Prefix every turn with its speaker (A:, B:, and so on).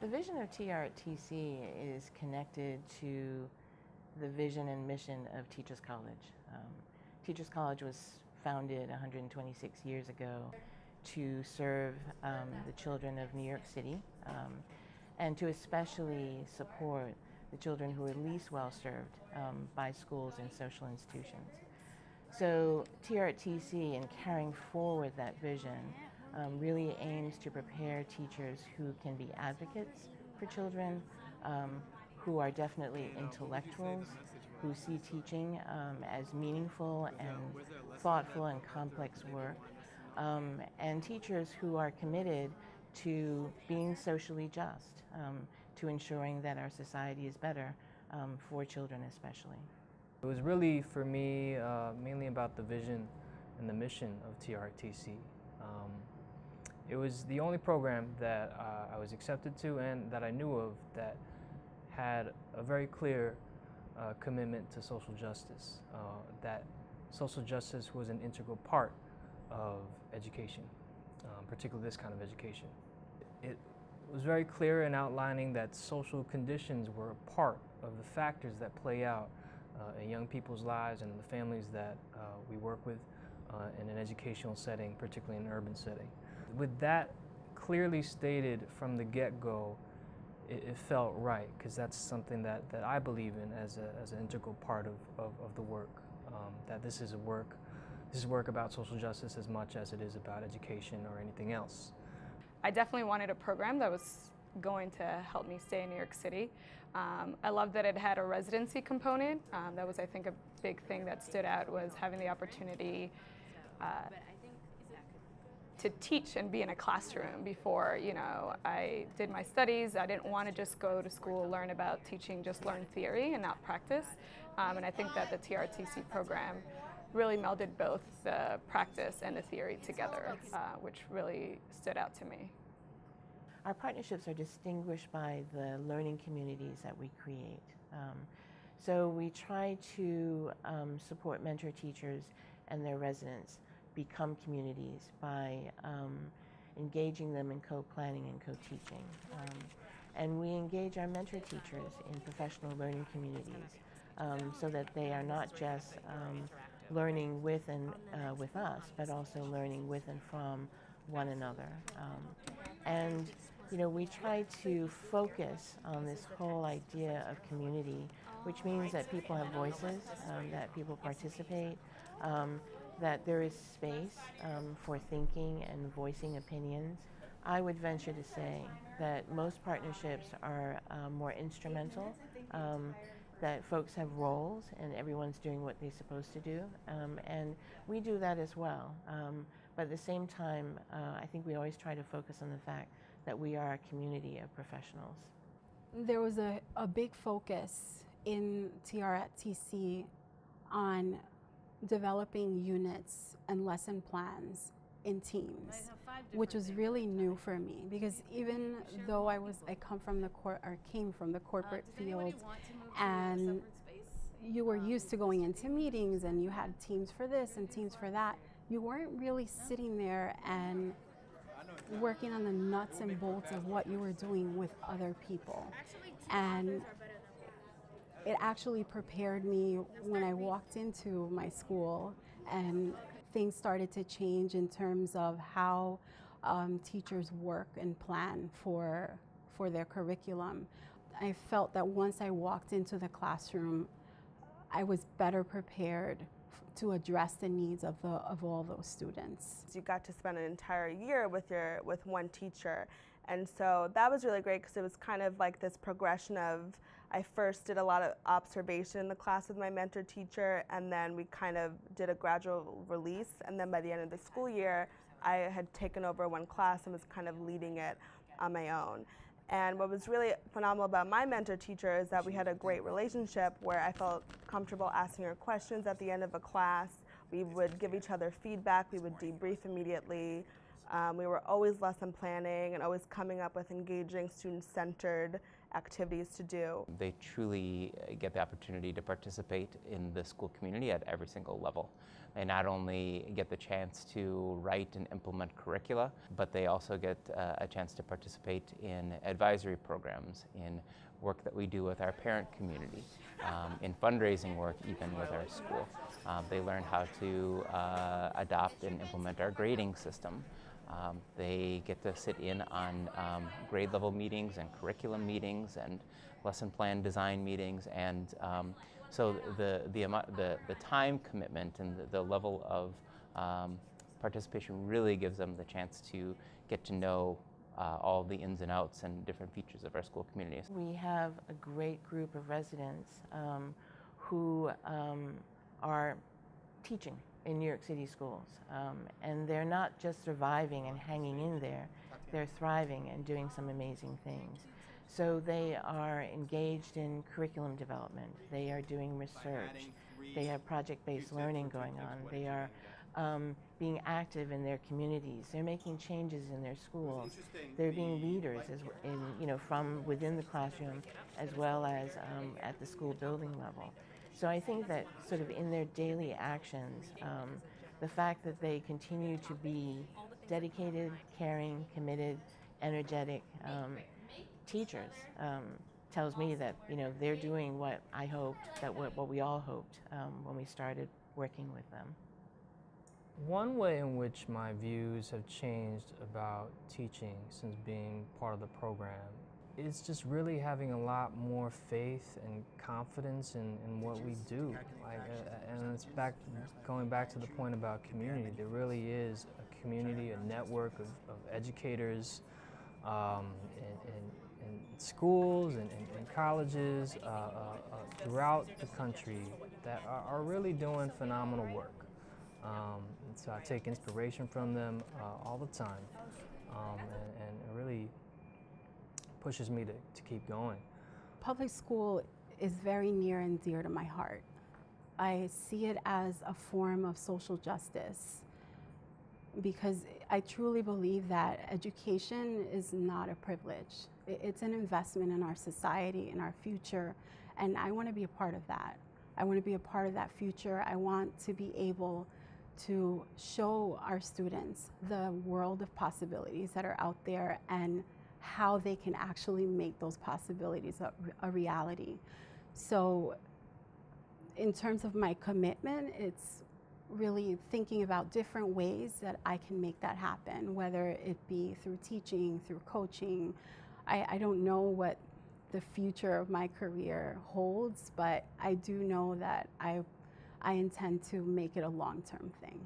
A: The vision of TRTC is connected to the vision and mission of Teachers College. Teachers College was founded 126 years ago to serve the children of New York City and to especially support the children who are least well served by schools and social institutions. So TRTC, in carrying forward that vision, really aims to prepare teachers who can be advocates for children, who are definitely intellectuals, who see teaching as meaningful and thoughtful and complex work, and teachers who are committed to being socially just, to ensuring that our society is better for children especially.
B: It was really, for me, mainly about the vision and the mission of TRTC. It was the only program that I was accepted to and that I knew of that had a very clear commitment to social justice, that social justice was an integral part of education, particularly this kind of education. It was very clear in outlining that social conditions were a part of the factors that play out in young people's lives and in the families that we work with in an educational setting, particularly in an urban setting. With that clearly stated from the get-go, it felt right, because that's something that I believe in as an integral part of the work, that this is work about social justice as much as it is about education or anything else.
C: I definitely wanted a program that was going to help me stay in New York City. I loved that it had a residency component. That was, I think, a big thing that stood out, was having the opportunity to teach and be in a classroom before, I did my studies. I didn't want to just go to school, learn about teaching, just learn theory and not practice. And I think that the TRTC program really melded both the practice and the theory together, which really stood out to me.
A: Our partnerships are distinguished by the learning communities that we create. So we try to support mentor teachers and their residents become communities by engaging them in co-planning and co-teaching. And we engage our mentor teachers in professional learning communities so that they are not just learning with us, but also learning with and from one another. And we try to focus on this whole idea of community, which means that people have voices, that people participate, that there is space for thinking and voicing opinions. I would venture to say that most partnerships are more instrumental, that folks have roles and everyone's doing what they're supposed to do, and we do that as well. But at the same time, I think we always try to focus on the fact that we are a community of professionals.
D: There was a big focus in TRTC on developing units and lesson plans in teams, which was really new for me, because even though I came from the corporate field, and you were used to going into meetings and you had teams for this and teams for that, you weren't really sitting there and working on the nuts and bolts of what you were doing with other people. And it actually prepared me when I walked into my school and things started to change in terms of how teachers work and plan for their curriculum. I felt that once I walked into the classroom, I was better prepared to address the needs of all those students.
E: You got to spend an entire year with one teacher, and so that was really great, because it was kind of like this progression of, I first did a lot of observation in the class with my mentor teacher, and then we kind of did a gradual release, and then by the end of the school year I had taken over one class and was kind of leading it on my own. And what was really phenomenal about my mentor teacher is that we had a great relationship where I felt comfortable asking her questions at the end of a class. We would give each other feedback, we would debrief immediately. We were always lesson planning and always coming up with engaging, student-centered activities to do.
F: They truly get the opportunity to participate in the school community at every single level. They not only get the chance to write and implement curricula, but they also get a chance to participate in advisory programs, in work that we do with our parent community, in fundraising work even with our school. They learn how to adopt and implement our grading system. They get to sit in on grade level meetings and curriculum meetings and lesson plan design meetings, and so the time commitment and the level of participation really gives them the chance to get to know all the ins and outs and different features of our school communities.
A: We have a great group of residents who are teaching in New York City schools, and they're not just surviving and hanging in there, they're thriving and doing some amazing things. So they are engaged in curriculum development, they are doing research, they have project-based learning going on, they are being active in their communities, they're making changes in their schools, they're being leaders from within the classroom as well as at the school building level. So I think that sort of in their daily actions, the fact that they continue to be dedicated, caring, committed, energetic teachers tells me that they're doing what I hoped, what we all hoped when we started working with them.
B: One way in which my views have changed about teaching since being part of the program is just really having a lot more faith and confidence in what we do. And it's going back to the point about community. There really is a community, a network of educators in schools and colleges throughout the country that are really doing phenomenal work. So I take inspiration from them all the time, and it really pushes me to keep going.
D: Public school is very near and dear to my heart. I see it as a form of social justice because I truly believe that education is not a privilege. It's an investment in our society, in our future, and I want to be a part of that. I want to be a part of that future. I want to be able to show our students the world of possibilities that are out there and how they can actually make those possibilities a reality. So in terms of my commitment, it's really thinking about different ways that I can make that happen, whether it be through teaching, through coaching. I don't know what the future of my career holds, but I do know that I intend to make it a long-term thing.